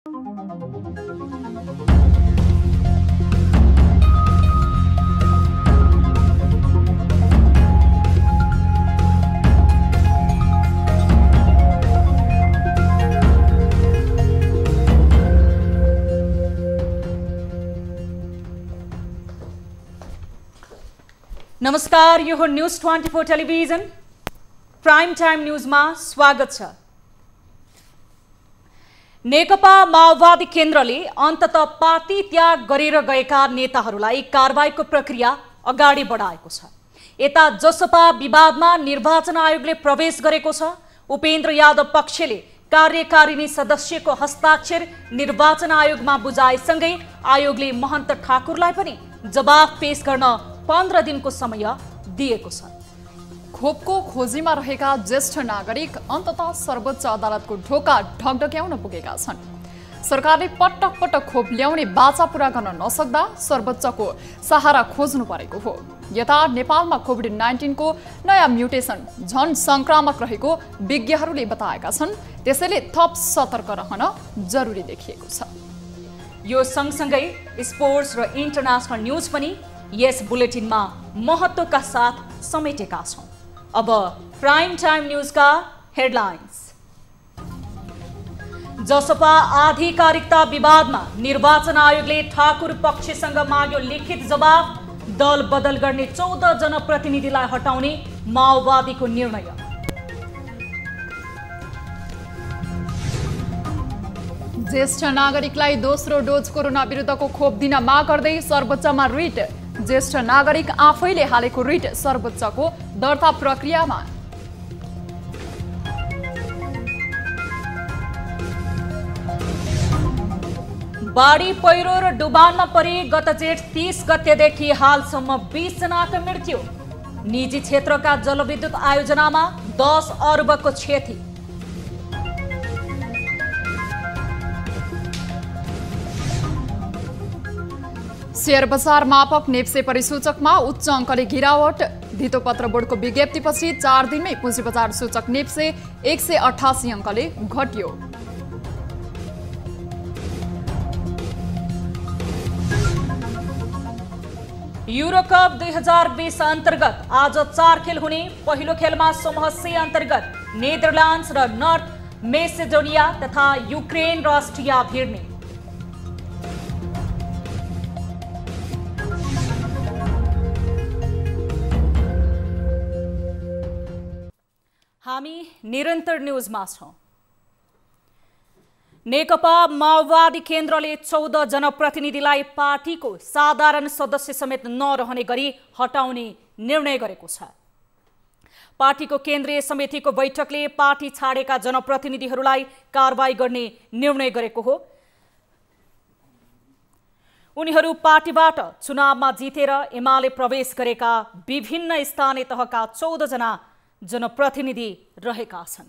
नमस्कार, यो हो न्यूज 24 टेलिभिजन प्राइम टाइम न्यूजमा स्वागत छ। नेकपा माओवादी केन्द्रले अन्तत पार्टी त्याग गरेर गएका नेताहरूलाई कारबाहीको प्रक्रिया अगाडि बढाएको छ। यता जसपा विवादमा निर्वाचन आयोगले प्रवेश गरेको छ। उपेन्द्र यादव पक्षले कार्यकारिणी सदस्यको हस्ताक्षर निर्वाचन आयोगमा बुझाएसँगै आयोगले महन्त ठाकुरलाई पनि जवाफ पेश गर्न 15 दिनको समय दिएको छ। खोपको खोजीमा रहेका ज्येष्ठ नागरिक अन्ततः सर्वोच्च अदालतको ढोका ढकढक्याउन पुगेका छन्। सरकारले पटक पटक खोप ल्याउने बाचा पूरा गर्न नसक्दा सर्वोच्चको सहारा खोज्नु परेको हो। यता नेपालमा कोभिड-19 को नयाँ म्युटेसन झन संक्रामक रहेको विज्ञहरूले बताएका छन्। त्यसैले थप सतर्क रहन जरुरी देखिएको छ। यो सँगसँगै स्पोर्ट्स र इन्टरनेसनल न्यूज पनि यस बुलेटिनमा महत्त्वका साथ समेटेका छौं। अब प्राइम टाइम न्यूजका हेडलाइन्स। जसपा आधिकारिकता विवादमा निर्वाचन आयोगले ठाकुर पक्षसँग माग्यो लिखित जवाफ। दल बदल गर्ने 14 जनप्रतिनिधिलाई हटाउने माओवादीको निर्णय। ज्येष्ठ नागरिकलाई दोस्रो डोज कोरोना विरुद्धको खोप दिन माग गर्दै सर्वोच्चमा रिट। ज्येष्ठ नागरिक आफैले हालेको रिट सर्वोच्चको दर्ता प्रक्रियामा। बाढी पहिरो र डुबानमा परि गत जेठ 30 गतेदेखि हालसम्म 20 जनाको मृत्यु। निजी क्षेत्रका जलविद्युत आयोजनामा 10 अर्बको क्षति। शेयर बजार मापक नेप्से परिसूचकमा उच्च अङ्कले गिरावट। धितोपत्र बोर्डको विज्ञप्तिपछि 4 दिनमै पुँजी बजार सूचक नेप्से 188 अङ्कले घट्यो। युरोकप 2020 अन्तर्गत आज 4 खेल हुने। पहिलो खेलमा समूह C अन्तर्गत नेदरल्यान्ड्स र नर्थ मेसेडोनिया तथा युक्रेन र अस्ट्रिया भिड्ने। हामी निरन्तर न्यूजमा छौं। नेकपा माओवादी केन्द्रले 14 जनप्रतिनिधिलाई पार्टीको साधारण सदस्य समेत नरहने गरी हटाउने निर्णय गरेको छ। पार्टीको केन्द्रीय समितिको बैठकले पार्टी छाडेका जनप्रतिनिधिहरूलाई कारबाही गर्ने निर्णय गरेको हो। उनीहरू पार्टीबाट चुनावमा जितेर एमाले प्रवेश गरेका विभिन्न स्थानीय तहका 14 जना जनप्रतिनिधि रहेका छन्।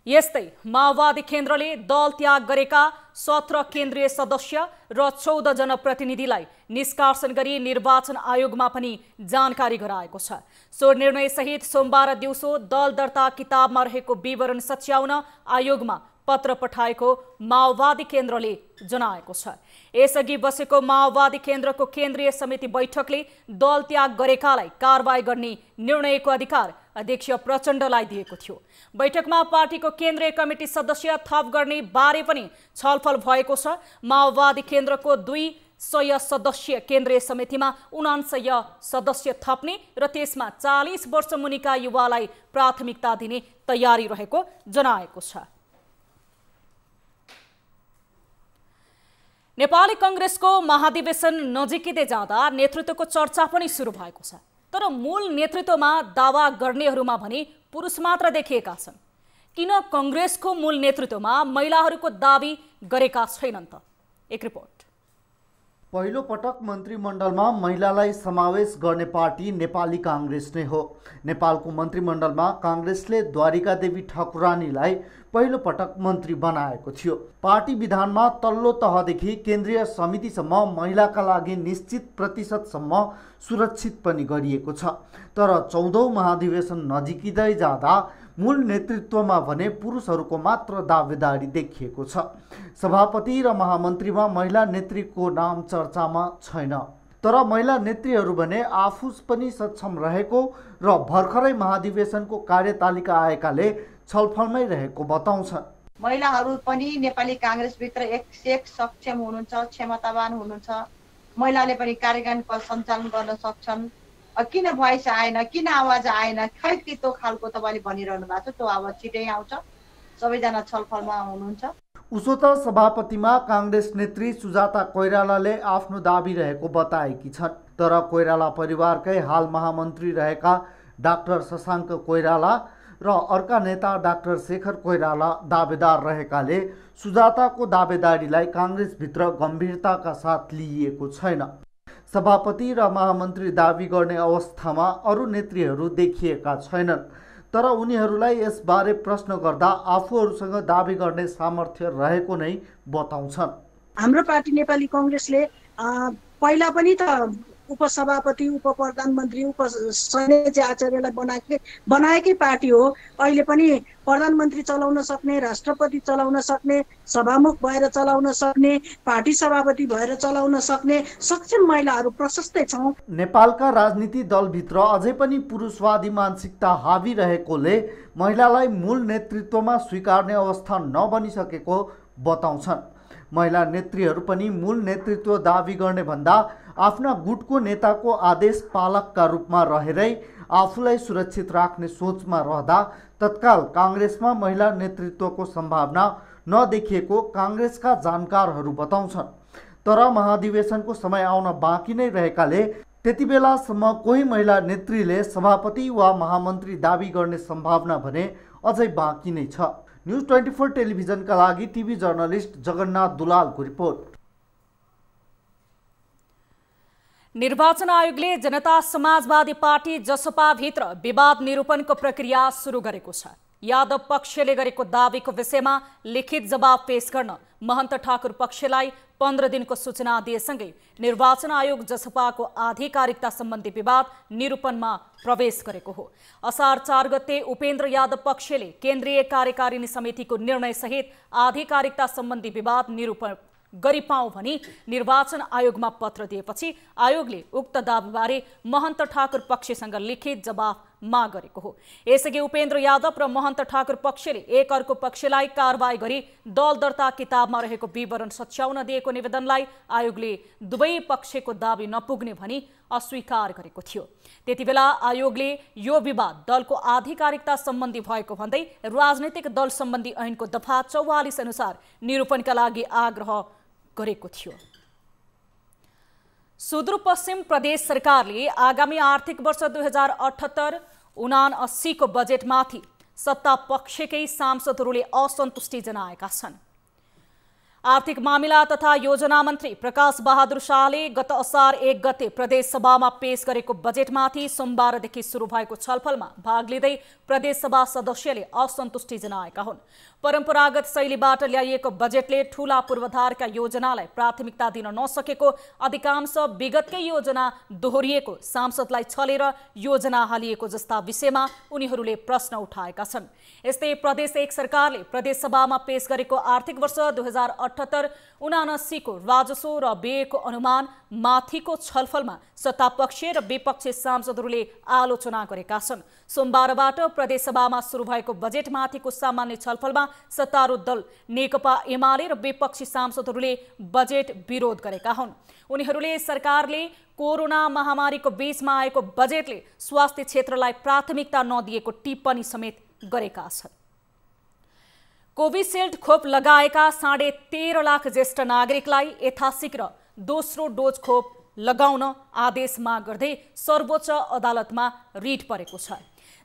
यस्तै माओवादी केन्द्रले दल त्याग गरेका 17 केन्द्रीय सदस्य र 14 जनप्रतिनिधिलाई निष्कासन गरी निर्वाचन आयोगमा पनि जानकारी गराएको छ। सो निर्णय सहित सोमबार दिउँसो दल दर्ता किताबमा रहेको विवरण सच्याउन आयोगमा पत्र पठाएको माओवादी केन्द्रले जनाएको छ। यसअघि बसेको माओवादी केन्द्रको केन्द्रीय समिति बैठकले दल त्याग गरेकालाई कारबाही गर्ने निर्णयको अधिकार अध्यक्ष प्रचण्डलाई दिएको थियो। बैठकमा पार्टीको केन्द्रीय कमिटी सदस्य थप गर्ने बारे पनि छलफल भएको छ। माओवादी केन्द्रको 200 सदस्यीय केन्द्रीय समितिमा 49 सदस्य थप्ने र त्यसमा 40 वर्ष मुनिका युवालाई प्राथमिकता दिने तयारी रहेको जनाएको छ। नेपाली कांग्रेसको महाधिवेशन नजिकिँदै जाँदा नेतृत्वको चर्चा पनि सुरु भएको छ। तर मूल नेतृत्वमा दावा गर्नेहरूमा भने पुरुष मात्र देखिएका छन्। किन कांग्रेसको मूल नेतृत्वमा महिलाहरूको दाबी गरेका छैनन् त? एक रिपोर्ट। पहिलो पटक मन्त्रीमण्डलमा महिलालाई समावेश गर्ने पार्टी नेपाली कांग्रेस नै हो। नेपालको मन्त्रीमण्डलमा कांग्रेसले द्वारिका देवी ठकुरानीलाई पहिलो पटक मन्त्री बनाएको थियो। पार्टी विधानमा तल्लो तहदेखि केन्द्रीय समितिसम्म महिलाका लागि निश्चित प्रतिशतसम्म सुरक्षित पनि गरिएको छ। तर 14औं महाधिवेशन नजिकिँदै जाँदा मूल नेतृत्वमा भने पुरुषहरूको मात्र दावेदारी देखिएको छ। सभापति र महामन्त्रीमा महिला नेत्रीको नाम चर्चामा छैन। तर महिला नेत्रीहरू भने आफू पनि सक्षम रहेको र भर्खरै महाधिवेशनको कार्यतालिका आएकाले छलफलमै रहेको बताउँछन्। महिलाहरू पनि नेपाली काङ्ग्रेसभित्र एक सक्षम हुनुहुन्छ, क्षमतावान हुनुहुन्छ। महिलाले पनि कार्यक्रम सञ्चालन गर्न सक्छन्। किन भोइस आएन, किन आवाज आएन, खै कि त्यो खालको तपाईँले भनिरहनु भएको छ, त्यो आवाज छिटै आउँछ। सबैजना छलफलमा हुनुहुन्छ। उसो त सभापतिमा काङ्ग्रेस नेत्री सुजाता कोइरालाले आफ्नो दाबी रहेको बताएकी छन्। तर कोइराला परिवारकै हाल महामन्त्री रहेका डाक्टर शशाङ्क कोइराला र अर्का नेता डाक्टर शेखर कोइराला दावेदार रहेकाले सुजाताको दावेदारीलाई काङ्ग्रेसभित्र गम्भीरताका साथ लिइएको छैन। सभापति र महामन्त्री दाबी गर्ने अवस्थामा अरू नेत्रीहरू देखिएका छैनन्। तर उनीहरूलाई यसबारे प्रश्न गर्दा आफूहरूसँग दाबी गर्ने सामर्थ्य रहेको नै बताउँछन्। हाम्रो पार्टी नेपाली काङ्ग्रेसले पहिला पनि त उपसभापति, उपप्रधानमन्त्री, उपसैन्य आचार्यलाई बनाएकै पार्टी हो। अहिले पनि प्रधानमन्त्री चलाउन सक्ने, राष्ट्रपति चलाउन सक्ने, सभामुख भएर चलाउन सक्ने, पार्टी सभापति भएर चलाउन सक्ने सक्षम महिलाहरू प्रशस्तै छौँ। नेपालका राजनीति दलभित्र अझै पनि पुरुषवादी मानसिकता हावी रहेकोले महिलालाई मूल नेतृत्वमा स्वीकार्ने अवस्था नबनिसकेको बताउँछन्। महिला नेत्रीहरू पनि मूल नेतृत्व दाबी गर्ने भन्दा आफ्ना गुटको नेताको आदेश पालकका रूपमा रहेरै आफूलाई सुरक्षित राख्ने सोचमा रहँदा तत्काल काङ्ग्रेसमा महिला नेतृत्वको सम्भावना नदेखिएको काङ्ग्रेसका जानकारहरू बताउँछन्। तर महाधिवेशनको समय आउन बाँकी नै रहेकाले त्यति बेलासम्म कोही महिला नेत्रीले सभापति वा महामन्त्री दाबी गर्ने सम्भावना भने अझै बाँकी नै छ। न्युज 24 टेलिभिजनका लागि टिभी जर्नलिस्ट जगन्नाथ दुलालको रिपोर्ट। निर्वाचन आयोगले जनता समाजवादी पार्टी जसपाभित्र विवाद निरूपणको प्रक्रिया सुरु गरेको छ। यादव पक्षले गरेको दावीको विषयमा लिखित जवाब पेश गर्न महन्त ठाकुर पक्षलाई 15 दिनको सूचना दिएसँगै निर्वाचन आयोग जसपाको आधिकारिकता सम्बन्धी विवाद निरूपणमा प्रवेश गरेको हो। असार 4 गते उपेन्द्र यादव पक्षले केन्द्रीय कार्यकारिणी समितिको निर्णयसहित आधिकारिकता सम्बन्धी विवाद निरूपण गरिपाउँ भनी निर्वाचन आयोगमा पत्र दिएपछि आयोगले उक्त दावीबारे महन्त ठाकुर पक्षसँग लिखित जवाब माग गरेको हो। यसअघि उपेन्द्र यादव र महन्त ठाकुर पक्षले एक अर्को पक्षलाई कारबाही गरी दल दर्ता किताबमा रहेको विवरण सच्याउन दिएको निवेदनलाई आयोगले दुवै पक्षको दाबी नपुग्ने भनी अस्वीकार गरेको थियो। त्यतिबेला आयोगले यो विवाद दलको आधिकारिकता सम्बन्धी भएको भन्दै राजनैतिक दल सम्बन्धी ऐनको दफा 44 अनुसार निरूपणका लागि आग्रह गरेको थियो। सुदूरपश्चिम प्रदेश सरकारले आगामी आर्थिक वर्ष 2078-79 को बजेटमाथि सत्ता पक्षकै सांसदहरूले असन्तुष्टि जनाएका छन्। आर्थिक मामिला तथा योजना मन्त्री प्रकाश बहादुर शाहले गत असार 1 गते प्रदेश सभामा पेश गरेको बजेटमाथि सोमबारदेखि सुरु भएको छलफलमा भाग लिँदै प्रदेश सभा सदस्यले असन्तुष्टि जनाएका हुन्। परम्परागत शैलीबाट ल्याइएको बजेटले ठूला पूर्वाधारका योजनालाई प्राथमिकता दिन नसकेको, अधिकांश विगतकै योजना दोहोरिएको, सांसदलाई छलेर योजना हालिएको जस्ता विषयमा उनीहरूले प्रश्न उठाएका छन्। यस्तै प्रदेश 1 सरकारले प्रदेश सभामा पेश गरेको आर्थिक वर्ष 2078-79 को राजस्व र व्ययको अनुमान माथिको छलफलमा सत्तापक्षीय र विपक्षी सांसदहरूले आलोचना गरेका छन्। सोमबारबाट प्रदेश सभामा सुरु भएको बजेटमाथिको सामान्य छलफलमा सत्तारूढ दल नेकपा एमाले र विपक्षी सांसदहरूले बजेट विरोध गरेका हुन्। उनीहरूले सरकारले कोरोना महामारीको बीचमा आएको बजेटले स्वास्थ्य क्षेत्रलाई प्राथमिकता नदिएको टिप्पणी समेत गरेका छन्। कोभिसिल्ड खोप लगाएका 13.5 लाख ज्येष्ठ नागरिकलाई यथाशीघ्र दोस्रो डोज खोप लगाउन आदेश माग गर्दै सर्वोच्च अदालतमा रिट परेको छ।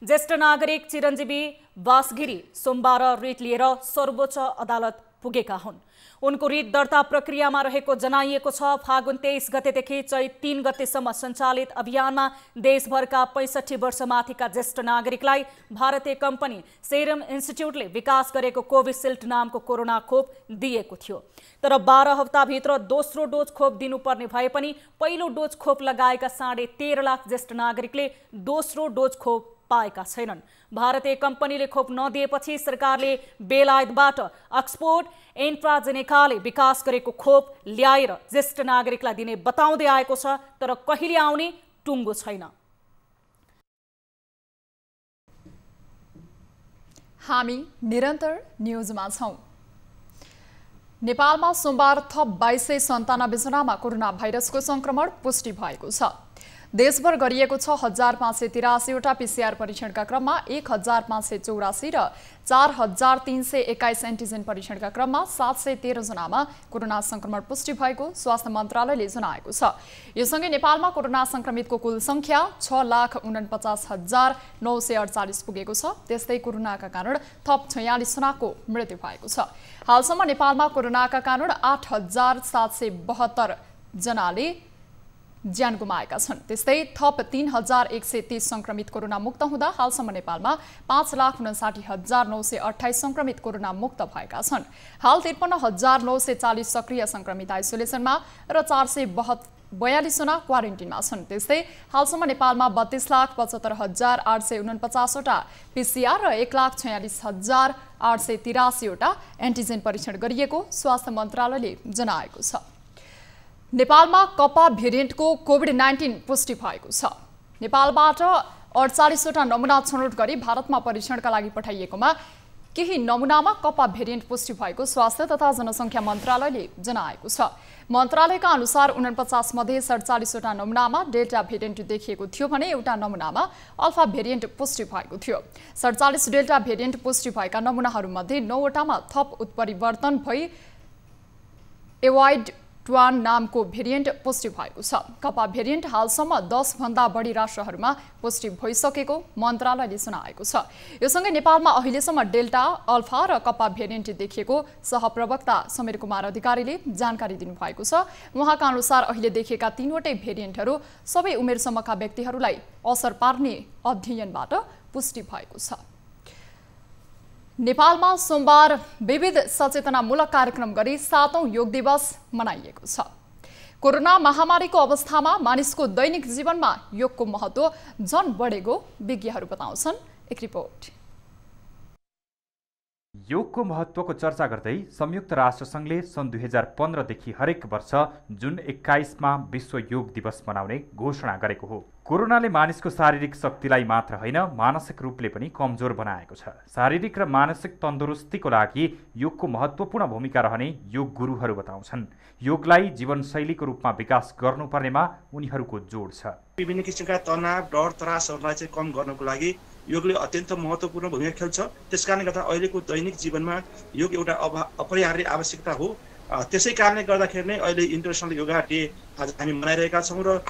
ज्येष्ठ नागरिक चिरञ्जीवी वासगिरी सोमबार रिट लिएर सर्वोच्च अदालत पुगेका हुन्। उनको रिट दर्ता प्रक्रियामा रहेको जनाइएको छ। फागुन 23 गतेदेखि चैत 3 गतेसम्म सञ्चालित अभियानमा देशभरका 65 वर्षमाथिका ज्येष्ठ नागरिकलाई भारतीय कम्पनी सेरम इन्स्टिच्युटले विकास गरेको कोभिसिल्ड नामको कोरोना खोप दिएको थियो। तर 12 हप्ताभित्र दोस्रो डोज खोप दिनुपर्ने भए पनि पहिलो डोज खोप लगाएका 13.5 लाख ज्येष्ठ नागरिकले दोस्रो डोज खोप पाएका छैनन्। भारतीय कम्पनीले खोप नदिएपछि सरकारले बेलायतबाट अक्सफोर्ड एन्ट्राजेनेकाले विकास गरेको खोप ल्याएर ज्येष्ठ नागरिकलाई दिने बताउँदै आएको छ, तर कहिले आउने टुङ्गो छैन। हामी निरन्तर न्युजमा छौं। नेपालमा सोमबार थप 2297 जनामा कोरोना भाइरसको संक्रमण पुष्टि भएको छ। देशभर गरिएको 6583 वटा पीसीआर परीक्षणका क्रममा 1584 र 4321 एन्टिजेन परीक्षणका क्रममा 713 जनामा कोरोना संक्रमण पुष्टि भएको स्वास्थ्य मन्त्रालयले जनाएको छ। यो सँगै नेपालमा कोरोना संक्रमितको कुल संख्या 6,49,948 पुगेको छ। त्यस्तै कोरोनाका कारण थप 46 जनाको मृत्यु भएको छ। हालसम्म नेपालमा कोरोनाका कारण 8772 जनाले ज्यान गुमाएका छन्। त्यस्तै थप 3130 संक्रमित कोरोना मुक्त हुँदा हालसम्म नेपालमा 5,59,928 संक्रमित कोरोना मुक्त भएका छन्। हाल 53,940 सक्रिय संक्रमित आइसोलेसनमा र 442 जना क्वारेन्टिनमा छन्। त्यस्तै हालसम्म नेपालमा 32,75,849 वटा पीसीआर र 1,46,883 वटा एन्टिजेन परीक्षण गरिएको स्वास्थ्य मन्त्रालयले जनाएको छ। नेपालमा कपा भेरिएन्टको कोभिड-19 पुष्टि भएको छ। नेपालबाट 48 वटा नमुना छनौट गरी भारतमा परीक्षणका लागि पठाइएकोमा केही नमुनामा कपा भेरिएन्ट पुष्टि भएको स्वास्थ्य तथा जनसङ्ख्या मन्त्रालयले जनाएको छ। मन्त्रालयका अनुसार 49 मध्ये 47 वटा नमुनामा डेल्टा भेरिएन्ट देखिएको थियो भने एउटा नमुनामा अल्फा भेरिएन्ट पुष्टि भएको थियो। 47 डेल्टा भेरिएन्ट पुष्टि भएका नमुनाहरूमध्ये 9 वटामा थप उत्परिवर्तन भई एवाइड ट्वान नामको भेरिएन्ट पुष्टि भएको छ। कपा भेरिएन्ट हालसम्म 10 भन्दा बढी राष्ट्रहरूमा पुष्टि भइसकेको मन्त्रालयले जनाएको छ। यो सँगै नेपालमा अहिलेसम्म डेल्टा, अल्फा र कपा भेरिएन्ट देखिएको सहप्रवक्ता समीर कुमार अधिकारीले जानकारी दिनुभएको छ। उहाँका अनुसार अहिले देखिएका 3 वटै भेरिएन्टहरू सबै उमेर समूहका व्यक्तिहरूलाई असर पार्ने अध्ययनबाट पुष्टि भएको छ। नेपालमा सोमबार विविध सचेतनामूलक कार्यक्रम गरी 7औं योग दिवस मनाइएको छ। कोरोना महामारीको अवस्थामा मानिसको दैनिक जीवनमा योगको महत्त्व झन बढेको विज्ञहरू बताउँछन्। एक रिपोर्ट। योगको महत्त्वको चर्चा गर्दै संयुक्त राष्ट्रसङ्घले सन् 2015 देखि हरेक वर्ष जुन 21 मा विश्व योग दिवस मनाउने घोषणा गरेको हो। कोरोनाले मानिसको शारीरिक शक्तिलाई मात्र होइन मानसिक रूपले पनि कमजोर बनाएको छ। शारीरिक र मानसिक तन्दुरुस्तीको लागि योगको महत्त्वपूर्ण भूमिका रहने योग गुरुहरू बताउँछन्। योगलाई जीवनशैलीको रूपमा विकास गर्नुपर्नेमा उनीहरूको जोड छ। विभिन्न किसिमका तनाव, डर, त्रासहरूलाई चाहिँ कम गर्नको लागि योगले अत्यन्त महत्त्वपूर्ण भूमिका खेल्छ। त्यसकारणले गर्दा अहिलेको दैनिक जीवनमा योग एउटा अपरिहार्य आवश्यकता हो। त्यसै कारणले गर्दाखेरि नै अहिले इन्टरनेसनल योगा डे आज हामी मनाइरहेका छौँ र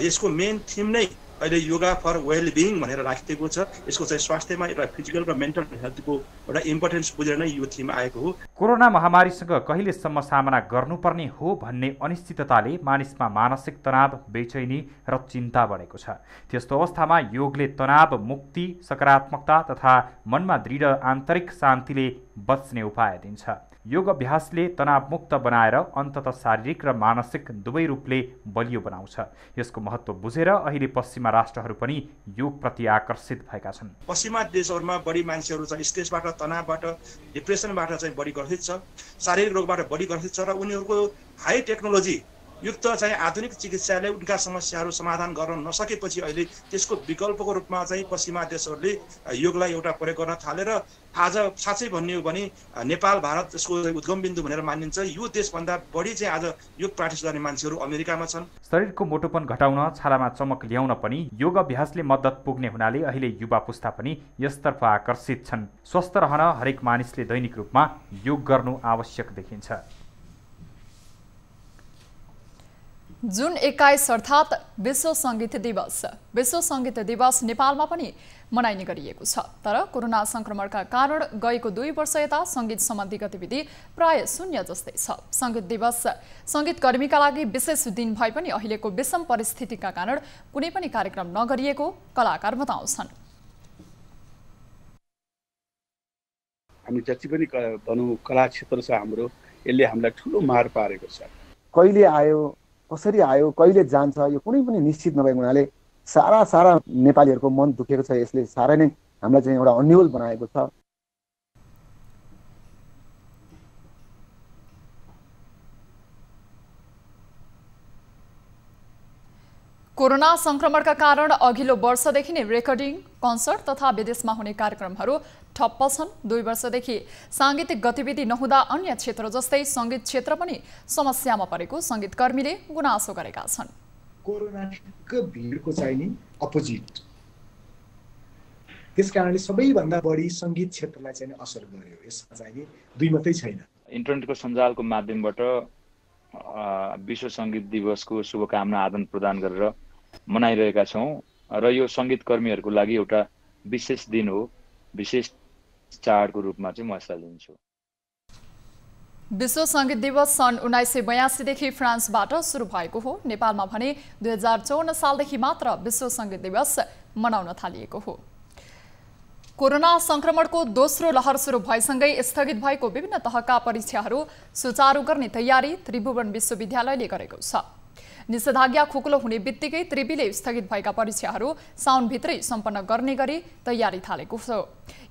यसको मेन थिम नै अहिले योगा फर वेल बिइङ भनेर राखिएको छ। यसको चाहिँ स्वास्थ्यमा एउटा फिजिकल र मेन्टल हेल्थको एउटा इम्पोर्टेन्स बुझेर नै यो थिम आएको हो। कोरोना महामारीसँग कहिलेसम्म सामना गर्नुपर्ने हो भन्ने अनिश्चितताले मानिसमा मानसिक तनाव, बेचैनी र चिन्ता बढेको छ। त्यस्तो अवस्थामा योगले तनाव मुक्ति, सकारात्मकता तथा मनमा दृढ आन्तरिक शान्तिले बच्ने उपाय दिन्छ। योग अभ्यासले तनावमुक्त बनाएर अन्ततः शारीरिक र मानसिक दुवै रूपले बलियो बनाउँछ। यसको महत्त्व बुझेर अहिले पश्चिमा राष्ट्रहरू पनि योगप्रति आकर्षित भएका छन्। पश्चिमा देशहरूमा बढी मान्छेहरू चाहिँ स्ट्रेसबाट, तनावबाट, डिप्रेसनबाट चाहिँ बढी ग्रसित छ, शारीरिक रोगबाट बढी ग्रसित छ र उनीहरूको हाई टेक्नोलोजी युक्त चाहिँ आधुनिक चिकित्साले उनका समस्याहरू समाधान गर्न नसकेपछि अहिले त्यसको विकल्पको रूपमा चाहिँ पश्चिमा देशहरूले योगलाई एउटा प्रयोग गर्न थालेर आज साँच्चै भन्ने हो भने नेपाल, भारत यसको उद्गम बिन्दु भनेर मानिन्छ। यो देशभन्दा बढी चाहिँ आज योग प्र्याक्टिस गर्ने मान्छेहरू अमेरिकामा छन्। शरीरको मोटोपन घटाउन, छालामा चमक ल्याउन पनि योग अभ्यासले मद्दत पुग्ने हुनाले अहिले युवा पुस्ता पनि यसतर्फ आकर्षित छन्। स्वस्थ रहन हरेक मानिसले दैनिक रूपमा योग गर्नु आवश्यक देखिन्छ। जुन 21 अर्थात् विश्व सङ्गीत दिवस। विश्व सङ्गीत दिवस नेपालमा पनि मनाइने गरिएको छ। तर कोरोना संक्रमणका कारण गएको 2 वर्ष यता सङ्गीत सम्बन्धी गतिविधि प्राय शून्य जस्तै छ। सङ्गीत दिवस सङ्गीत कर्मीका लागि विशेष दिन भए पनि अहिलेको विषम परिस्थितिका कारण कुनै पनि कार्यक्रम नगरिएको कलाकार बताउँछन्। हामी जति पनि भनौँ कला क्षेत्र छ हाम्रो, यसले हामीलाई ठुलो मार पारेको छ। कहिले आयो, कसरी आयो, कहिले जान्छ, यो कुनै पनि निश्चित नभएको हुनाले सारा नेपालीहरूको मन दुखेको छ। यसले साह्रै नै हामीलाई चाहिँ एउटा अन्यल बनाएको छ। कोरोना संक्रमणका कारण अघिल्लो वर्षदेखि नै रेकर्डिङ, कन्सर्ट तथा विदेशमा हुने कार्यक्रमहरू ठप्प छन्। 2 वर्षदेखि साङ्गीतिक गतिविधि नहुँदा अन्य क्षेत्र जस्तै सङ्गीत क्षेत्र पनि समस्यामा परेको सङ्गीतकर्मीले गुनासो गरेका छन्। कोरोनाको भिडको चाहिँ नि अपोजिट, त्यसकारणले सबैभन्दा बढी सङ्गीत क्षेत्रलाई चाहिँ असर गर्यो। यसमा चाहिँ नि दुई मात्रै छैन। इन्टरनेटको सञ्जालको माध्यमबाट विश्व सङ्गीत दिवसको शुभकामना आदान प्रदान गरेर मनाइरहेका छौँ र यो सङ्गीतकर्मीहरूको लागि एउटा विशेष दिन हो, विशेष चाडको रूपमा चाहिँ म यसलाई लिन्छु। विश्व सङ्गीत दिवस सन् 1982 देखि फ्रान्सबाट सुरु भएको हो। नेपालमा भने 2054 सालदेखि मात्र विश्व सङ्गीत दिवस मनाउन थालिएको हो। कोरोना संक्रमणको दोस्रो लहर सुरु भएसँगै स्थगित भएको विभिन्न तहका परीक्षाहरू सुचारू गर्ने तयारी त्रिभुवन विश्वविद्यालयले गरेको छ। निषेधाज्ञा खुकुलो हुने बित्तिकै त्रिवीले स्थगित भएका परीक्षाहरू साउनभित्रै सम्पन्न गर्ने गरी तयारी थालेको छ।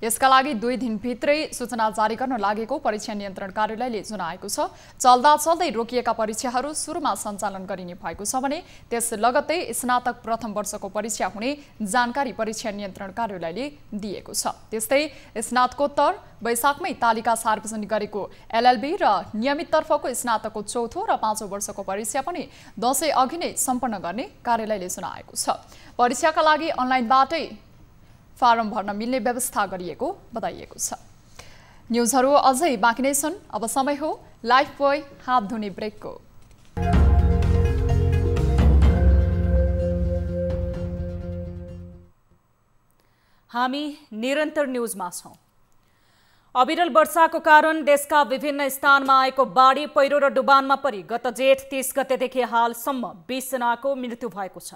यसका लागि 2 दिनभित्रै सूचना जारी गर्न लागेको परीक्षा नियन्त्रण कार्यालयले जनाएको छ। चल्दै रोकिएका परीक्षाहरू सुरुमा सञ्चालन गरिने भएको छ भने त्यस लगत्तै स्नातक प्रथम वर्षको परीक्षा हुने जानकारी परीक्षा नियन्त्रण कार्यालयले दिएको छ। त्यस्तै स्नातकोत्तर वैशाखमै तालिका सार्वजनिक गरेको एलएलबी र नियमिततर्फको स्नातकको 4थो र 5औं वर्षको परीक्षा पनि दशैं अघि नै सम्पन्न गर्ने कार्यालयले जनाएको छ। परीक्षाका लागि अनलाइनबाटै फारम भर्न मिल्ने व्यवस्था गरिएको बताइएको छ। न्युजहरू अझै बाँकी नै छन्। अब समय हो लाइफ बोय हात धुने ब्रेकको। हामी निरन्तर न्युजमा छौं। अविरल वर्षाको कारण देशका विभिन्न स्थानमा आएको बाढी, पहिरो र डुबानमा परि गत जेठ 30 गतेदेखि हालसम्म 20 जनाको मृत्यु भएको छ।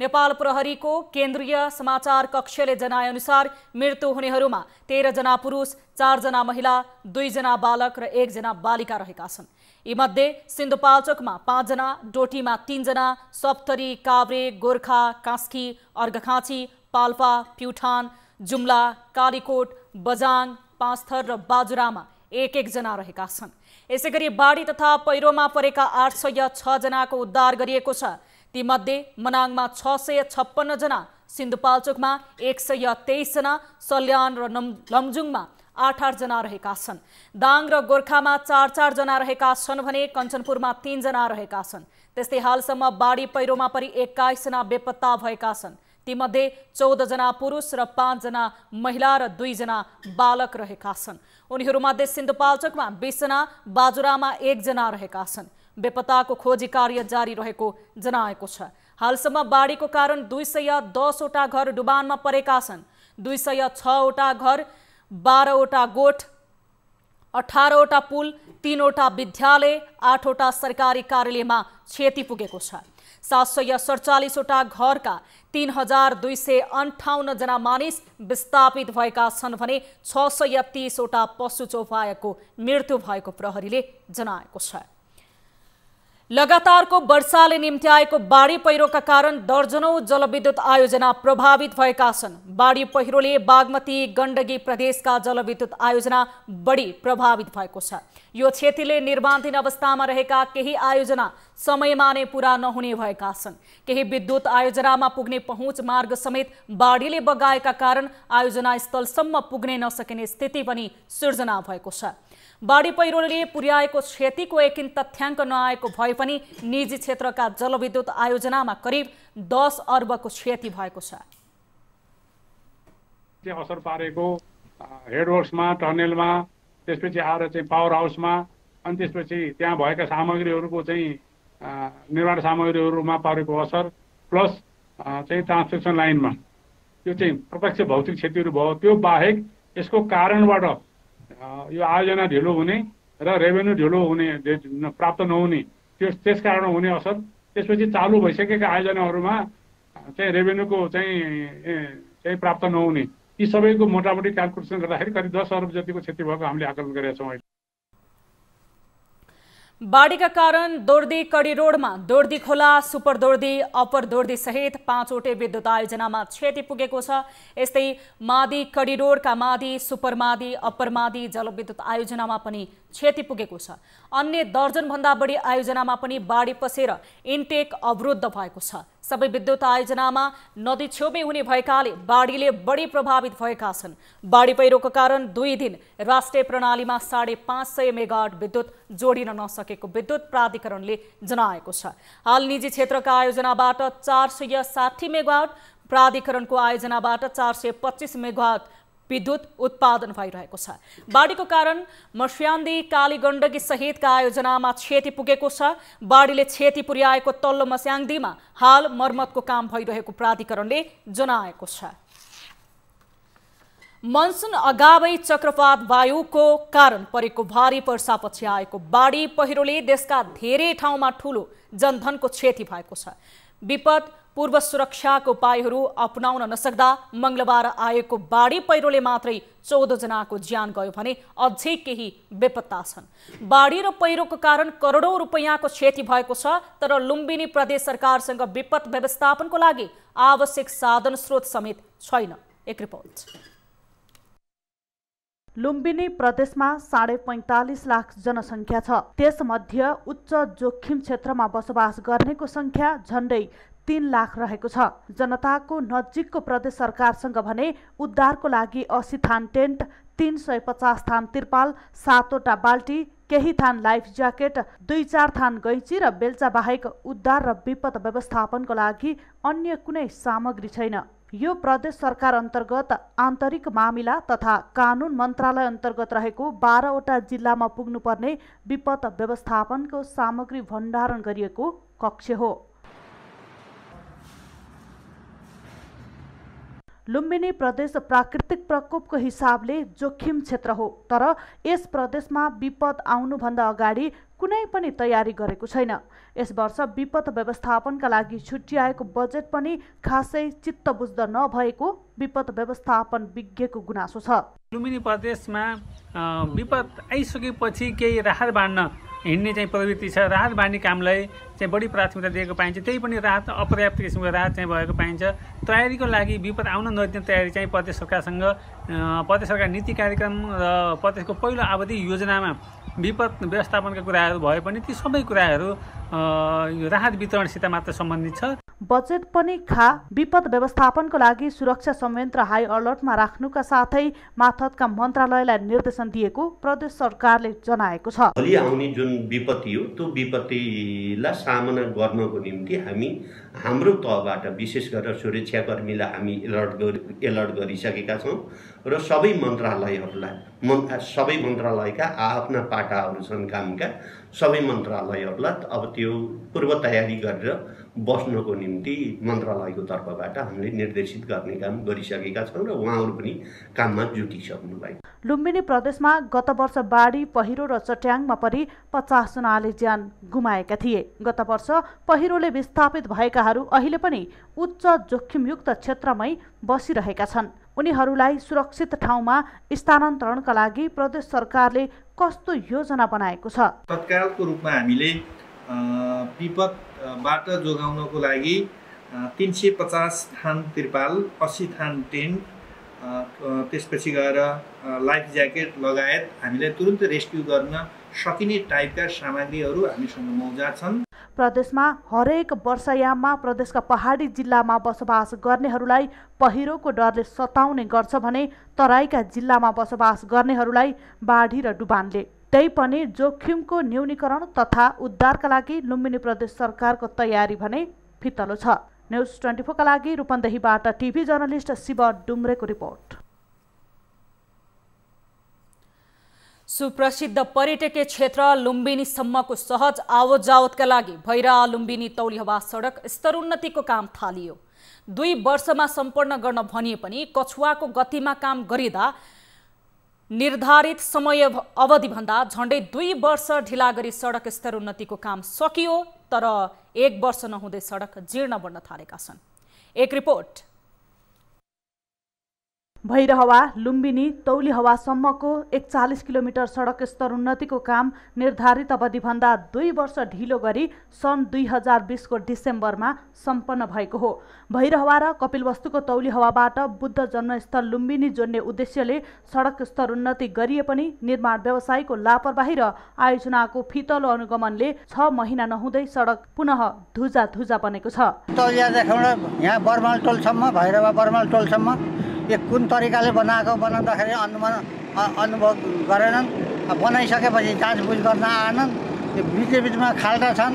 नेपाल प्रहरीको केन्द्रीय समाचार कक्षले जनाएअनुसार मृत्यु हुनेहरूमा 13 जना पुरुष, 4 जना महिला, 2 जना बालक र 1 जना बालिका रहेका छन्। यीमध्ये सिन्धुपाल्चोकमा 5 जना, डोटीमा 3 जना, सप्तरी, काभ्रे, गोर्खा, कास्की, अर्घखाँची, पाल्पा, प्युठान, जुम्ला, कालीकोट, बजाङ, पाँचथर र बाजुरामा 1-1 जना रहेका छन्। यसैगरी बाढी तथा पहिरोमा परेका 806 जनाको उद्धार गरिएको छ। तीमध्ये मनाङमा 656 जना, सिन्धुपाल्चोकमा 123 जना, सल्यान र लमजुङमा 8-8 जना रहेका छन्। दाङ र गोर्खामा 4-4 जना रहेका छन् भने कञ्चनपुरमा 3 जना रहेका छन्। त्यस्तै हालसम्म बाढी पहिरोमा परि 21 जना बेपत्ता भएका छन्। तीमध्ये 14 जना पुरुष र 5 जना महिला र 2 जना बालक रहेका छन्। उनीहरूमध्ये सिन्धुपाल्चोकमा 20 जना, बाजुरामा 1 जना रहेका छन्। बेपत्ताको खोजी कार्य जारी रहेको जनाएको छ। हालसम्म बाढीको कारण 210 वटा घर डुबानमा परेका छन्। 206 वटा घर, 12 वटा गोठ, 18 वटा पुल, 3 वटा विद्यालय, 8 वटा सरकारी कार्यालयमा क्षति पुगेको छ। 747 वटा घरका 3258 जना मानिस विस्थापित भएका छन् भने 630 वटा पशु चौपायाको मृत्यु भएको प्रहरीले जनाएको छ। लगातारको वर्षाले निम्त्याएको बाढी पहिरोका कारण दर्जनौं जलविद्युत आयोजना प्रभावित भएका छन्। बाढी पहिरोले बागमती गण्डकी प्रदेशका जलविद्युत आयोजना बढी प्रभावित भएको छ। यो क्षतिले निर्माणाधीन अवस्थामा रहेका केही आयोजना समयमा नै पूरा नहुने भएका छन्। केही विद्युत आयोजनामा पुग्ने पहुँच मार्ग समेत बाढीले बगाएका कारण आयोजना स्थलसम्म पुग्नै नसकिने स्थिति पनि सिर्जना भएको छ। बाढी पहिरोले पुर्याएको क्षतिको एकिन तथ्याङ्क नआएको भए पनि निजी क्षेत्रका जलविद्युत आयोजनामा करिब 10 अर्बको क्षति भएको छ। असर पारेको हेडवर्क्समा, टनेलमा, त्यसपछि आएर चाहिँ पावर हाउसमा, अनि त्यसपछि त्यहाँ भएका सामग्रीहरूको चाहिँ निर्माण सामग्रीहरूमा पारेको असर, प्लस चाहिँ ट्रान्समिसन लाइनमा यो चाहिँ प्रत्यक्ष भौतिक क्षतिहरू भयो। त्यो बाहेक यसको कारणबाट यो आयोजना ढिलो हुने र रेभेन्यू ढिलो हुने, प्राप्त नहुने, त्यस कारण हुने असर। त्यसपछि चालु भइसकेका आयोजनाहरूमा चाहिँ रेभेन्यूको चाहिँ प्राप्त नहुने, यी सबैको मोटामोटी क्यालकुलेसन गर्दाखेरि करिब 10 अर्ब जतिको क्षति भएको हामीले आकलन गरेका छौँ। बाढीका कारण दोर्दी कडी रोडमा दोर्दी खोला, सुपर दोर्दी, अप्पर दोर्दी सहित 5वटै विद्युत आयोजनामा क्षति पुगेको छ। यस्तै मादी कडी रोडका मादी, सुपर मादी, अप्पर मादी जलविद्युत आयोजनामा पनि क्षति पुगेको छ। अन्य दर्जनभन्दा बढी आयोजनामा पनि बाढी पसेर इन्टेक अवरुद्ध भएको छ। सबै विद्युत आयोजनामा नदी छेउमै हुने भएकाले बाढीले बढी प्रभावित भएका छन्। बाढी पहिरोको कारण 2 दिन राष्ट्रिय प्रणालीमा 550 मेगावाट विद्युत जोडिन नसकेको विद्युत प्राधिकरणले जनाएको छ। हाल निजी क्षेत्रका आयोजनाबाट 460 मेगावाट, प्राधिकरणको आयोजनाबाट 425 मेगावाट विद्युत उत्पादन भइरहेको छ। बाढीको कारण मस्यान्दी, कालीगण्डकी सहितका आयोजनामा क्षति पुगेको छ। बाढीले क्षति पुर्याएको तल्लो मस्याङ्दीमा हाल मर्मतको काम भइरहेको प्राधिकरणले जनाएको छ। मनसुन अगावै चक्रवात वायुको कारण परेको भारी वर्षापछि आएको बाढी पहिरोले देशका धेरै ठाउँमा ठूलो जनधनको क्षति भएको छ। विपद पूर्व सुरक्षाको उपायहरू अपनाउन नसक्दा मंगलबार आएको बाढी पहिरोले मात्रै 14 जनाको ज्यान गयो भने अझै केही बेपत्ता छन्। बाढी र पहिरोको कारण करोडौं रुपैयाँको क्षति भएको छ, तर लुम्बिनी प्रदेश सरकारसँग विपद व्यवस्थापनको लागि आवश्यक साधन स्रोत समेत छैन। एक रिपोर्ट। लुम्बिनी प्रदेशमा 45.5 लाख जनसङ्ख्या छ। त्यसमध्ये उच्च जोखिम क्षेत्रमा बसोबास गर्नेको संख्या झण्डै 3 लाख रहेको छ। जनताको नजिकको प्रदेश सरकारसँग भने उद्धारको लागि 80 थान टेन्ट, 350 थान तिरपाल, 7वटा बाल्टी, केही थान लाइफ ज्याकेट, 2-4 थान गैँची र बेल्चा बाहेक उद्धार र विपद व्यवस्थापनको लागि अन्य कुनै सामग्री छैन। यो प्रदेश सरकार अन्तर्गत आन्तरिक मामिला तथा कानुन मन्त्रालय अन्तर्गत रहेको 12वटा जिल्लामा पुग्नुपर्ने विपद व्यवस्थापनको सामग्री भण्डारण गरिएको कक्ष हो। लुम्बिनी प्रदेश प्राकृतिक प्रकोपको हिसाबले जोखिम क्षेत्र हो, तर यस प्रदेशमा विपद आउनुभन्दा अगाडि कुनै पनि तयारी गरेको छैन। यस वर्ष विपद व्यवस्थापनका लागि छुट्याएको बजेट पनि खासै चित्त बुझ्द नभएको विपद व्यवस्थापन विज्ञको गुनासो छ। लुम्बिनी प्रदेशमा विपद आइसकेपछि केही राहत बाँड्न हिँड्ने चाहिँ प्रवृत्ति छ। राहत बाँड्ने कामलाई चाहिँ बढी प्राथमिकता दिएको पाइन्छ। त्यही पनि राहत अपर्याप्त किसिमको राहत चाहिँ भएको पाइन्छ। तयारीको लागि विपद आउन नदिने तयारी चाहिँ प्रदेश सरकारसँग, प्रदेश सरकार नीति कार्यक्रम र प्रदेशको पहिलो अवधि योजनामा विपद व्यवस्थापनका कुराहरू भए पनि ती सबै कुराहरू राहत वितरणसित मात्र सम्बन्धित छ। बजेट पनि विपद व्यवस्थापनको लागि सुरक्षा संयन्त्र हाई अलर्टमा राख्नुका साथै माथतका मन्त्रालयलाई निर्देशन दिएको प्रदेश सरकारले जनाएको छ। भोलि आउने जुन विपत्ति हो त्यो विपत्तिलाई सामना गर्नको निम्ति हामी हाम्रो तहबाट विशेष गरेर सुरक्षाकर्मीलाई हामी अलर्ट गरिसकेका छौँ र सबै मन्त्रालयका आफ्ना पाटाहरू छन् कामका, सबै मन्त्रालयहरूलाई अब त्यो पूर्व तयारी गरेर बस्नको निम्ति मन्त्रालयको तर्फबाट हामीले निर्देशित गर्ने काम गरिसकेका छौँ र उहाँहरू पनि काममा जुटिसक्नु भएको। लुम्बिनी प्रदेशमा गत वर्ष बाढी, पहिरो र चट्याङमा परि 50 जनाले ज्यान गुमाएका थिए। गत वर्ष पहिरोले विस्थापित भएकाहरू अहिले पनि उच्च जोखिमयुक्त क्षेत्रमै बसिरहेका छन्। उनीहरूलाई सुरक्षित ठाउँमा स्थानान्तरणका लागि प्रदेश सरकारले कस्तो योजना बनाएको छ? तत्कालको रूपमा हामीले विपदबाट जोगाउनको लागि 350 थान तिरपाल, 80 थान टेन्ट, त्यसपछि गएर लाइफ ज्याकेट लगायत हामीले तुरुन्त रेस्क्यु गर्न सकिने टाइपका सामग्रीहरू हामीसँग मौजाद छन्। प्रदेशमा हरेक वर्षायाममा प्रदेशका पहाडी जिल्लामा बसोबास गर्नेहरूलाई पहिरोको डरले सताउने गर्छ भने तराईका जिल्लामा बसोबास गर्नेहरूलाई बाढी र डुबानले। त्यही पनि जोखिमको न्यूनीकरण तथा उद्धारका लागि लुम्बिनी प्रदेश सरकारको तयारी भने फितलो छ। न्युज 24 का लागि रूपन्देहीबाट टिभी जर्नलिस्ट शिव डुम्रेको रिपोर्ट। सुप्रसिद्ध पर्यटकीय क्षेत्र लुम्बिनीसम्मको सहज आवतजावतका लागि भैरा लुम्बिनी तौलिहवा सडक स्तरोन्नतिको काम थालियो। 2 वर्षमा सम्पन्न गर्न भनिए पनि कछुवाको गतिमा काम गरिँदा निर्धारित समय अवधिभन्दा झण्डै 2 वर्ष ढिला गरी सडक स्तरोन्नतिको काम सकियो, तर 1 वर्ष नहुँदै सडक जीर्ण बन्न थालेका छन्। एक रिपोर्ट। भैरहवा लुम्बिनी तौलिहवासम्मको 41 किलोमिटर सडक स्तरोन्नतिको काम निर्धारित अवधिभन्दा 2 वर्ष ढिलो गरी सन् 2020 को डिसेम्बरमा सम्पन्न भएको हो। भैरहवा र कपिलवस्तुको तौलिहवाबाट बुद्ध जन्मस्थल लुम्बिनी जोड्ने उद्देश्यले सडक स्तरोन्नति गरिए पनि निर्माण व्यवसायीको लापरवाही र आयोजनाको फितलो अनुगमनले 6 महिना नहुँदै सडक पुनः धुजा बनेको छ। तौलियादेखि यहाँ बर्माल टोलसम्म भैरहवा बर्माल टोलसम्म यो कुन तरिकाले बनाउँदाखेरि अनुभव गरेनन्। बनाइसकेपछि जाँचबुझ गर्न आएनन्। यो बिचमा खाल्टा छन्,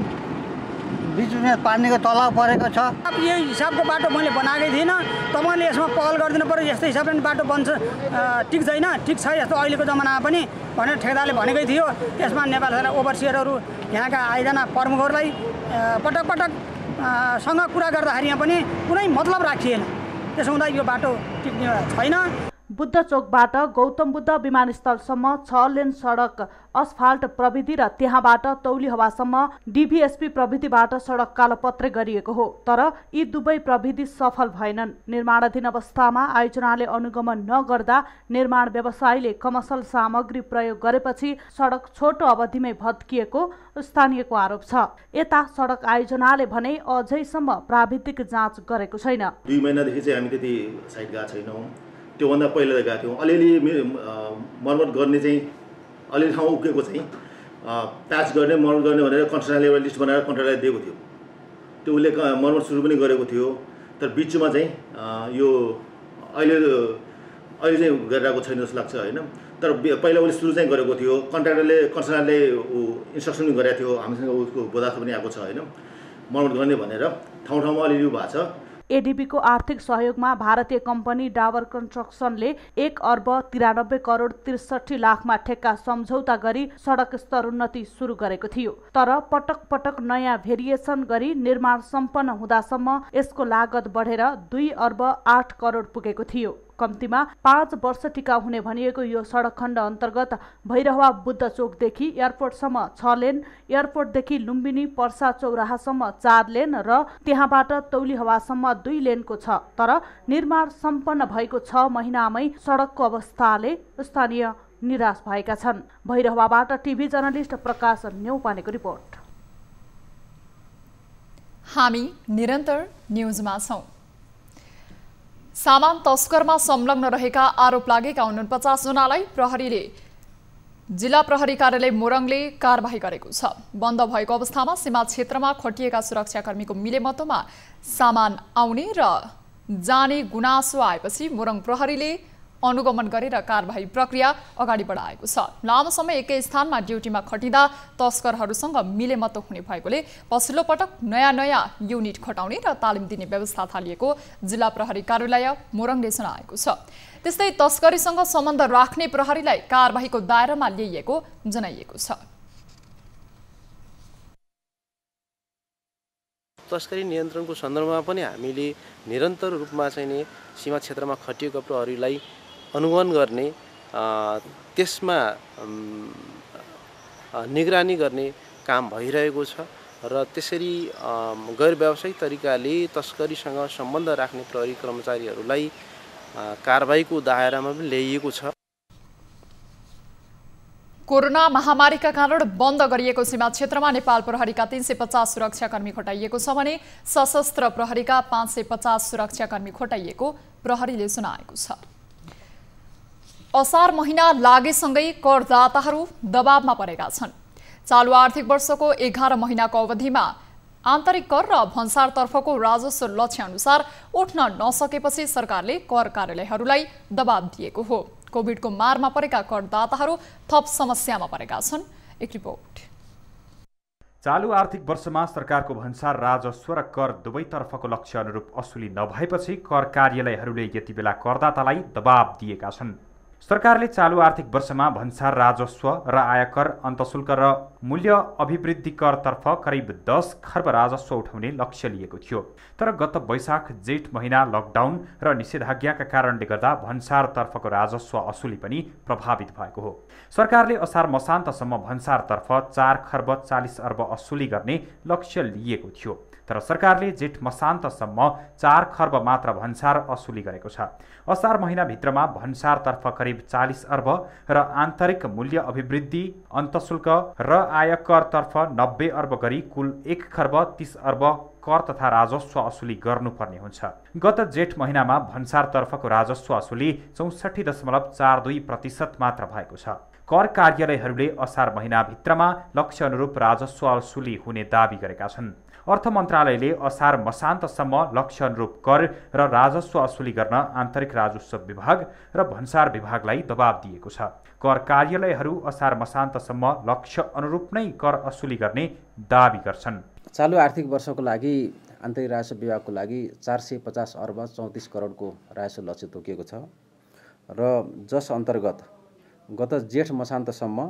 बिचमा पानीको तलाउ परेको छ। यही हिसाबको बाटो मैले बनाएकै थिइनँ। तपाईँले यसमा पहल गरिदिनु पर्यो। यस्तो हिसाबले बाटो बन्छ ठिक छैन, ठिक छ यस्तो अहिलेको जमानामा पनि भनेर ठेकेदारले भनेकै थियो। त्यसमा नेपाल सरकार ओभरसियरहरू यहाँका आइजना प्रमुखहरूलाई पटक सँग कुरा गर्दाखेरि यहाँ पनि कुनै मतलब राखिएन। त्यसो हुँदा यो बाटो टिक्ने छैन। बुद्ध चोकबाट गौतम बुद्ध विमानस्थलसम्म 6 लेन सडक असफाल्ट प्रविधि र त्यहाँबाट तौलिहवासम्म डिभिएसपी प्रविधिबाट सडक कालोपत्रे गरिएको हो। तर यी दुवै प्रविधि सफल भएनन्। निर्माणाधीन अवस्थामा आयोजनाले अनुगमन नगर्दा निर्माण व्यवसायीले कमर्सल सामग्री प्रयोग गरेपछि सडक छोटो अवधिमै भत्किएको स्थानीयको आरोप छ। यता सडक आयोजनाले भने अझैसम्म प्राविधिक जाँच गरेको छैन। 2 महिनादेखि चाहिँ हामी त्यति साइड गएको छैनौँ। त्योभन्दा पहिला त गएको थियौँ। अलिअलि मर्मत गर्ने चाहिँ अलिअलि ठाउँ उकेको चाहिँ प्याच गर्ने मर्मत गर्ने भनेर कन्ट्राक्टरले एउटा लिस्ट बनाएर कन्ट्राक्टरलाई दिएको थियो। त्यो उसले मर्मत सुरु पनि गरेको थियो। तर बिचमा चाहिँ यो अहिले चाहिँ गरिरहेको छैन जस्तो लाग्छ होइन। तर पहिला उसले सुरु चाहिँ गरेको थियो। कन्ट्राक्टरले इन्स्ट्रक्सन पनि गरेको थियो। हामीसँग उसको बोधार्थ पनि आएको छ होइन, मर्मत गर्ने भनेर ठाउँमा अलिअलि भएको छ। एडिबीको आर्थिक सहयोगमा भारतीय कम्पनी डाबर कन्स्ट्रक्सनले 1 अर्ब 93 करोड 63 लाखमा ठेक्का सम्झौता गरी सडक स्तरोन्नति सुरु गरेको थियो। तर पटक नयाँ भेरिएसन गरी निर्माण सम्पन्न हुँदासम्म यसको लागत बढेर 2 अर्ब 8 करोड पुगेको थियो। कम्तीमा 5 वर्ष टिकाउ हुने भनिएको यो सडक खण्ड अन्तर्गत भैरहवा बुद्ध चोकदेखि एयरपोर्टसम्म 6 लेन, एयरपोर्टदेखि लुम्बिनी पर्सा चौराहासम्म 4 लेन र त्यहाँबाट तौलिहवासम्म 2 लेनको छ। तर निर्माण सम्पन्न भएको 6 महिनामै सडकको अवस्थाले स्थानीय निराश भएका छन्। भैरहवाबाट टिभी जर्नलिस्ट प्रकाश न्यौपानेको रिपोर्ट। हामी निरन्तर न्युजमा छौं। सामान तस्करमा संलग्न रहेका आरोप लागेका 49 जनालाई प्रहरीले जिल्ला प्रहरी कार्यालय मोरङले कारबाही गरेको छ। बन्द भएको अवस्थामा सीमा क्षेत्रमा खटिएका सुरक्षाकर्मीको मिलेमतोमा सामान आउने र जाने गुनासो आएपछि मोरङ प्रहरीले अनुगमन गरेर कारबाही प्रक्रिया अगाडि बढाएको छ। लामो समय एकै स्थानमा ड्युटीमा खटिँदा तस्करहरूसँग मिलेमतो हुने भएकोले पछिल्लो पटक नयाँ युनिट खटाउने र तालिम दिने व्यवस्था थालिएको जिल्ला प्रहरी कार्यालय मोरङले जनाएको छ। त्यस्तै तस्करीसँग सम्बन्ध राख्ने प्रहरीलाई कारबाहीको दायरामा ल्याइएको जनाइएको छ। तस्करी नियन्त्रणको सन्दर्भमा पनि हामीले निरन्तर रूपमा चाहिँ नि सीमा क्षेत्रमा खटिएका प्रहरीलाई अनुगमन गर्ने, त्यसमा निगरानी गर्ने काम भइरहेको छ र त्यसरी गैर व्यावसायिक तरिकाले तस्करीसँग सम्बन्ध राख्ने प्रहरी कर्मचारीहरूलाई कारबाहीको दायरामा पनि ल्याइएको छ। कोरोना महामारीका कारण बन्द गरिएको सीमा क्षेत्रमा नेपाल प्रहरीका 350 सुरक्षाकर्मी खटाइएको छ भने सशस्त्र प्रहरीका 550 सुरक्षाकर्मी खटाइएको प्रहरीले सुनाएको छ। असार महिना लागेसँगै करदाताहरू दबावमा परेका छन्। चालु आर्थिक वर्षको 11 महिनाको अवधिमा आन्तरिक कर र भन्सारतर्फको राजस्व लक्ष्य अनुसार उठ्न नसकेपछि सरकारले कर कार्यालयहरूलाई दबाव दिएको हो। कोभिडको मारमा परेका करदाताहरू थप समस्यामा परेका छन्। एक रिपोर्ट। चालु आर्थिक वर्षमा सरकारको भन्सार राजस्व र कर दुवैतर्फको लक्ष्य अनुरूप असुली नभएपछि कर कार्यालयहरूले यति बेला करदातालाई दबाव दिएका छन्। सरकारले चालु आर्थिक वर्षमा भन्सार राजस्व र आयकर, अन्तशुल्क र मूल्य अभिवृद्धि करतर्फ करिब 10 खर्ब राजस्व उठाउने लक्ष्य लिएको थियो। तर गत वैशाख जेठ महिना लकडाउन र निषेधाज्ञाका कारणले गर्दा भन्सारतर्फको राजस्व असुली पनि प्रभावित भएको हो। सरकारले असार मसान्तसम्म भन्सारतर्फ 4 खर्ब 40 अर्ब असुली गर्ने लक्ष्य लिएको थियो। तर सरकारले जेठ मसान्तसम्म 4 खर्ब मात्र भन्सार असुली गरेको छ। असार महिनाभित्रमा भन्सारतर्फ करिब 40 अर्ब र आन्तरिक मूल्य अभिवृद्धि, अन्तशुल्क र आयकरतर्फ 90 अर्ब गरी कुल 1 खर्ब 30 अर्ब कर तथा राजस्व असुली गर्नुपर्ने हुन्छ। गत जेठ महिनामा भन्सारतर्फको राजस्व असुली 64.42% मात्र भएको छ। कर कार्यालयहरूले असार महिनाभित्रमा लक्ष्य अनुरूप राजस्व असुली हुने दावी गरेका छन्। अर्थ मन्त्रालयले असार मसान्तसम्म लक्ष्य अनुरूप कर र राजस्व असुली गर्न आन्तरिक राजस्व विभाग र भन्सार विभागलाई दबाब दिएको छ। कर कार्यालयहरू असार मसान्तसम्म लक्ष्य अनुरूप नै कर असुली गर्ने दावी गर्छन्। चालु आर्थिक वर्षको लागि आन्तरिक राजस्व विभागको लागि 450 अर्ब 34 करोडको राजस्व लक्ष्य तोकिएको छ र जस अन्तर्गत गत जेठ मसान्तसम्म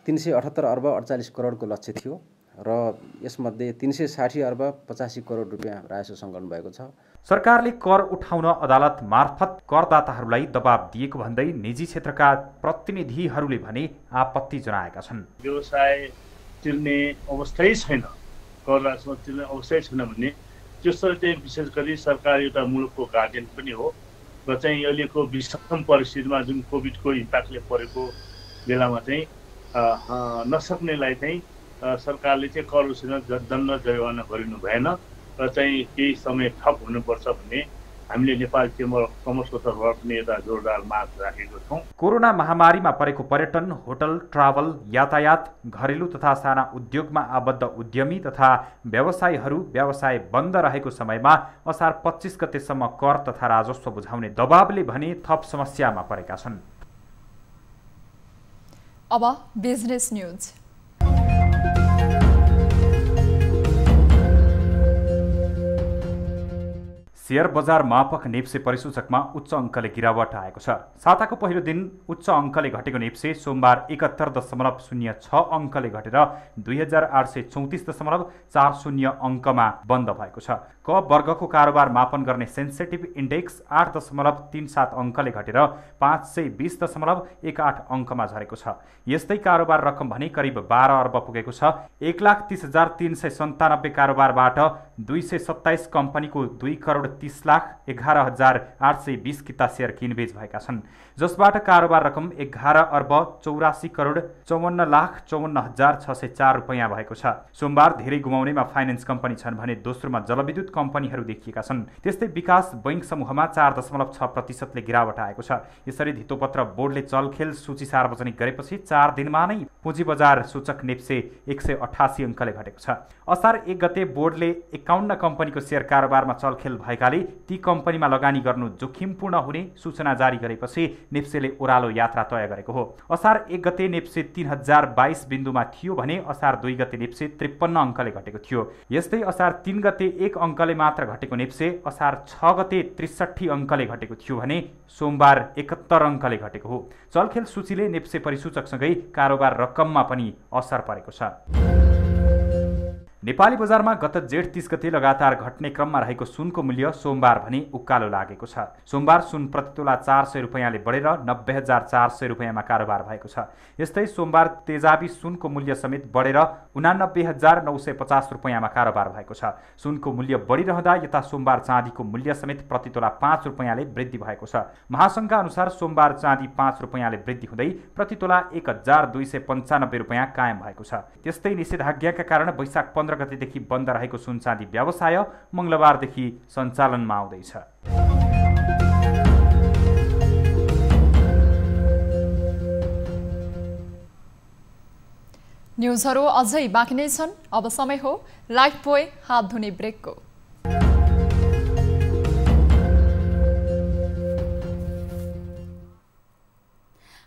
378 अर्ब 48 करोडको लक्ष्य थियो र यसमध्ये 360 अर्ब 85 करोड रुपियाँ राजस्व सङ्कलन भएको छ। सरकारले कर उठाउन अदालत मार्फत करदाताहरूलाई दबाब दिएको भन्दै निजी क्षेत्रका प्रतिनिधिहरूले भने आपत्ति जनाएका छन्। व्यवसाय तिर्ने अवस्थै छैन, कर राजस्व तिर्ने अवस्थै छैन भन्ने त्यसरी चाहिँ विशेष गरी सरकार एउटा मुलुकको गार्जियन पनि हो र चाहिँ अहिलेको विषम परिस्थितिमा जुन कोभिडको इम्प्याक्टले परेको बेलामा चाहिँ नसक्नेलाई चाहिँ सरकारले चाहिँ कर उसूल्न दण्ड जरिवाना गरिनु भएन र चाहिँ केही समय थप हुनुपर्छ भन्ने हामीले नेपाल चेम्बर अफ कमर्सको तर्फबाट पनि एउटा जोरदार माग राखेको छौँ। कोरोना महामारीमा परेको पर्यटन, होटल, ट्राभल, यातायात, घरेलु तथा साना उद्योगमा आबद्ध उद्यमी तथा व्यवसाय बन्द रहेको समयमा असार 25 गतेसम्म कर तथा राजस्व बुझाउने दबावले भने थप समस्यामा परेका छन्। अब बिजनेस न्यूज। शेयर बजार मापक नेप्से परिसूचकमा उच्च अङ्कले गिरावट आएको छ। साताको पहिलो दिन उच्च अङ्कले घटेको नेप्से सोमबार 71.06 अङ्कले घटेर 2834.40 अङ्कमा बन्द भएको छ। क वर्गको कारोबार मापन गर्ने सेन्सेटिभ इन्डेक्स 8.37 अङ्कले घटेर 520.18 अङ्कमा झरेको छ। यस्तै कारोबार रकम भने करिब 12 अर्ब पुगेको छ। 1,30,397 कारोबारबाट 227 कम्पनीको 2 करोड 30 लाख 11,820 किता सेयर किनबेच भएका छन्, जसबाट कारोबार रकम 11 अर्ब 84 करोड 54 लाख 54,604 रुपैयाँ भएको छ। सोमबार धेरै गुमाउनेमा फाइनेन्स कम्पनी छन् भने दोस्रोमा जलविद्युत कम्पनीहरू देखिएका छन्। त्यस्तै विकास बैंक समूहमा 4.6%ले गिरावट आएको छ। यसरी धितोपत्र बोर्डले चलखेल सूची सार्वजनिक गरेपछि 4 दिनमा नै पुँजी बजार सूचक नेप्से 188 अङ्कले घटेको छ। असार 1 गते बोर्डले 51 कम्पनीको सेयर कारोबारमा चलखेल भएकाले ती कम्पनीमा लगानी गर्नु जोखिमपूर्ण हुने सूचना जारी गरेपछि नेप्सेले ओह्रालो यात्रा तय गरेको हो। असार 1 गते नेप्से 3022 बिन्दुमा थियो भने असार 2 गते नेप्से 53 अङ्कले घटेको थियो। यस्तै असार 3 गते 1 अङ्कले मात्र घटेको नेप्से असार 6 गते 63 अङ्कले घटेको थियो भने सोमबार 71 अङ्कले घटेको हो। चलखेल सूचीले नेप्से परिसूचकसँगै कारोबार रकममा पनि असर परेको छ। नेपाली बजारमा गत जेठ 30 गते लगातार घट्ने क्रममा रहेको सुनको मूल्य सोमबार भने उकालो लागेको छ। सोमबार सुन प्रति तोला 400 रुपैयाँले बढेर 90,400 रुपैयाँमा कारोबार भएको छ। यस्तै सोमबार तेजाबी सुनको मूल्य समेत बढेर 89,950 रुपैयाँमा कारोबार भएको छ। सुनको मूल्य बढिरहँदा यता सोमबार चाँदीको मूल्य समेत प्रति तोला 5 रुपैयाँले वृद्धि भएको छ। महासङ्घका अनुसार सोमबार चाँदी 5 रुपैयाँले वृद्धि हुँदै प्रति तोला 1,295 रुपैयाँ कायम भएको छ। त्यस्तै निषेधाज्ञाका कारण वैशाख 15 गतेदेखि बन्द रहेको सुन चाँदी व्यवसाय मङ्गलबारदेखि सञ्चालनमा आउँदैछ। न्युजहरू अझै बाँकी नै छन्। अब समय हो लाइफ बोय हात धुने ब्रेकको।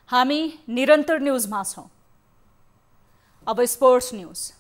हामी निरन्तर न्युजमा छौं। अब स्पोर्ट्स न्युज।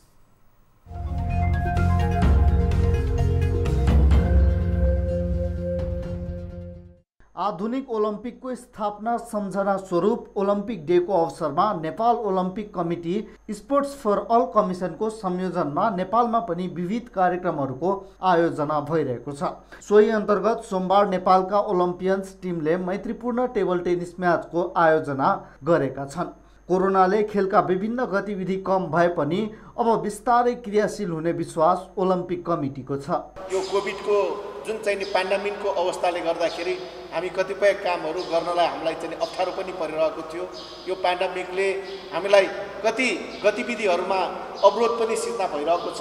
आधुनिक ओलम्पिकको स्थापना सम्झना स्वरूप ओलम्पिक डेको अवसरमा Nepal Olympic committee sports for all कमिसनको संयोजनमा नेपालमा पनि विविध कार्यक्रमहरूको आयोजना भइरहेको छ। सोही अन्तर्गत सोमबार नेपालका ओलम्पियन्स टिमले मैत्रीपूर्ण टेबल टेनिस म्याचको आयोजना गरेका छन्। कोरोनाले खेलका विभिन्न गतिविधि कम भए पनि अब बिस्तारै क्रियाशील हुने विश्वास ओलम्पिक कमिटीको छ। यो कोभिडको जुन चाहिँ पेन्डेमिकको अवस्थाले गर्दाखेरि हामी कतिपय कामहरू गर्नलाई हामीलाई चाहिँ अप्ठ्यारो पनि परिरहेको थियो। यो पेन्डेमिकले हामीलाई कति गतिविधिहरूमा अवरोध पनि सिर्जना भइरहेको छ।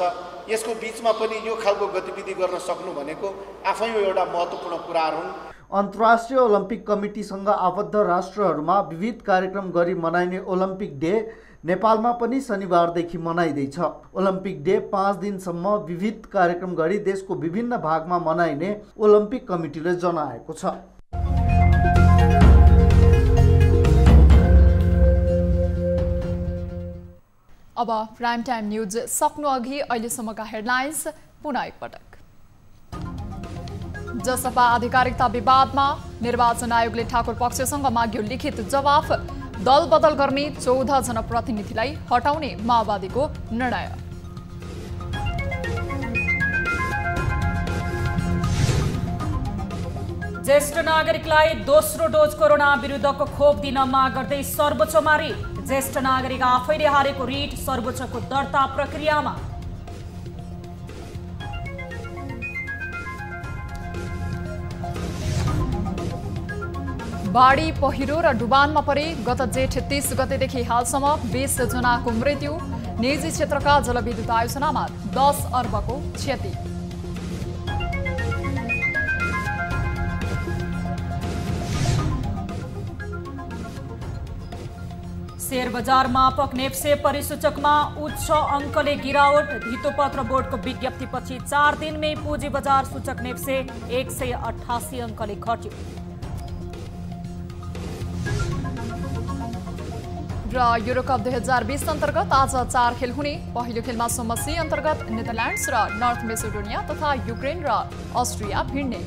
यसको बीचमा पनि यो खालको गतिविधि गर्न सक्नु भनेको आफैमा एउटा महत्त्वपूर्ण कुराहरू हुन्। अन्तर्राष्ट्रिय ओलम्पिक कमिटीसँग आबद्ध राष्ट्रहरूमा विविध कार्यक्रम गरी मनाइने ओलम्पिक डे नेपालमा पनि शनिबारदेखि मनाइँदैछ। ओलम्पिक डे 5 दिनसम्म विविध कार्यक्रम गरी देशको विभिन्न भागमा मनाइने ओलम्पिक कमिटीले जनाएको छ। अब प्राइम टाइम न्यूज सक्नु अघि अहिलेसम्मका हेडलाइन्स पुनः एकपटक। जसपा आधिकारिकता विवादमा निर्वाचन आयोगले ठाकुर पक्षसँग माग्यो लिखित जवाफ। दल बदल गर्ने 14 जनप्रतिनिधिलाई हटाउने माओवादीको निर्णय। ज्येष्ठ नागरिकलाई दोस्रो डोज कोरोना विरुद्धको खोप दिन माग गर्दै सर्वोच्चमा रिट। ज्येष्ठ नागरिक आफैले हारेको रिट सर्वोच्चको दर्ता प्रक्रियामा। बाढी पहिरो र डुबानमा परे गत जेठ 30 गतेदेखि हालसम्म 20 जनाको मृत्यु। निजी क्षेत्रका जलविद्युत आयोजनामा 10 अर्बको क्षति। शेयर बजार मापक नेप्से परिसूचकमा उच्च अङ्कले गिरावट। धितोपत्र बोर्डको विज्ञप्तिपछि 4 दिनमै पुँजी बजार सूचक नेप्से 188 अङ्कले घट्यो। र युरोकप 2020 अन्तर्गत आज 4 खेल हुने। पहिलो खेलमा समूह सी अन्तर्गत नेदरल्यान्ड्स र नर्थ मेसिडोनिया तथा युक्रेन र अस्ट्रिया भिड्ने।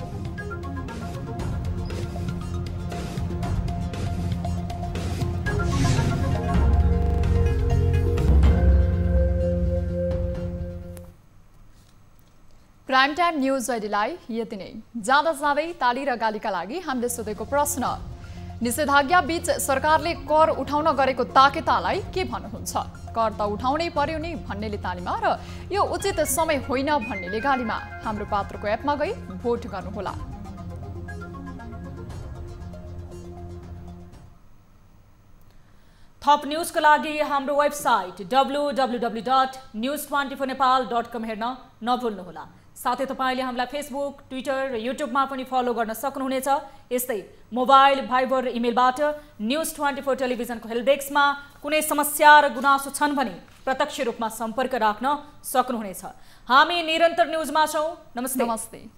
प्राइम टाइम न्यूज अहिलेलाई यति नै। जाँदा जाँदै ताली र गालीका लागि हामीले सोधेको प्रश्न, निषेधाज्ञा बीच सरकारले कर उठाउन गरेको ताकेतालाई के भन्नुहुन्छ? कर त उठाउनै पर्यो नि भन्नेले तालीमा र यो उचित समय होइन भन्नेले गालीमा। हाम्रो पात्रको एपमा गई भोट गर्नुहोला। थप न्यूजको लागि हाम्रो वेबसाइट www.news24nepal.com हेर्न नभुल्नुहोला। साथै तपाईले हामीलाई फेसबुक, ट्विटर र युट्युबमा पनि फलो गर्न सक्नुहुनेछ। यस्तै मोबाइल, भाइबर र इमेलबाट न्यूज24 टेलिभिजनको हेल्पडेस्कमा कुनै समस्या र गुनासो छन् भने प्रत्यक्ष रूपमा सम्पर्क राख्न सक्नुहुनेछ। हामी निरन्तर न्यूजमा छौं। नमस्ते।